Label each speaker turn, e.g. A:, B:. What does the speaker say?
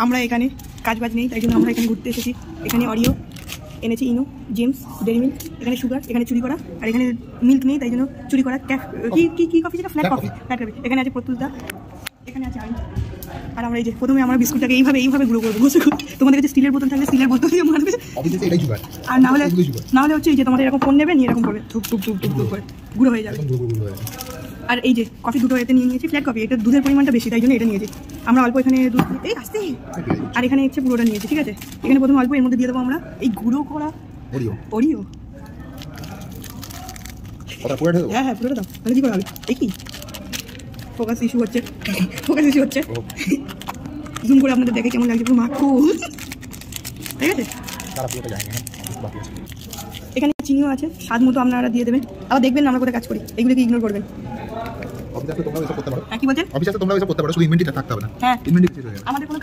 A: আমরা এখানে কাজ বাজ নেই, তাই জন্য আমরা এখানে ঘুরতে এসেছি। এখানে অরিও এনেছি, ইনো, জেমস, ডেরি মিল্ক, এখানে সুগার, এখানে চুরি করা, আর এখানে মিল্ক নেই, তাই জন্য চুরি করা কি কফি যেটা ফ্ল্যাট কফি। এখানে আছে প্রতুলদা, এখানে আছে আমি। আর আমরা এই যে প্রথমে আমরা বিস্কুটটাকে এইভাবে গুঁড়ো করবো। তোমাদের কাছে স্টিলের বোতল থাকলে স্টিলের বোতল দিয়ে মারবে, আর না হলে হচ্ছে এই যে তোমাদের এরকম ফোন নেবে, নিয়ে এরকম করবে, ধুপ ধুপ ধুপ ধুপ ধুপ করে গুঁড়ো হয়ে যাবে। আর এই যে কফি দুটো এতে নিয়ে নিয়েছি, ফ্ল্যাট কফি, এটা দুধের পরিমাণটা বেশি, তাই জন্য এটা নিয়েছি আমরা অল্প। এখানে দুধ এই আসতে, আর এখানে হচ্ছে পুরোটা নিয়েছি, ঠিক আছে। এখানে প্রথমে অল্প, এর মধ্যে দিয়ে দেবো আমরা এই গুঁড়ো করা অরিও। হ্যাঁ হ্যাঁ পুরোটা দাও, তাহলে কি করা হবে? এই কি ফোকাস ইস্যু হচ্ছে জুম করে আপনাদের দেখে কেমন লাগছে, পুরো মাখন, ঠিক আছে। এখানে চিনিও আছে, স্বাদ মতো আপনারা দিয়ে দেবেন। আবার দেখবেন আমরা কোথায় কাজ করি, এগুলোকে ইগনোর করবেন। কি বলছেন? অফিসে তোমরা এসব করতে পারো, শুধু ইনভেন্টরিটা থাকতে হবে না। হ্যাঁ, আমাদের কোনো কাজ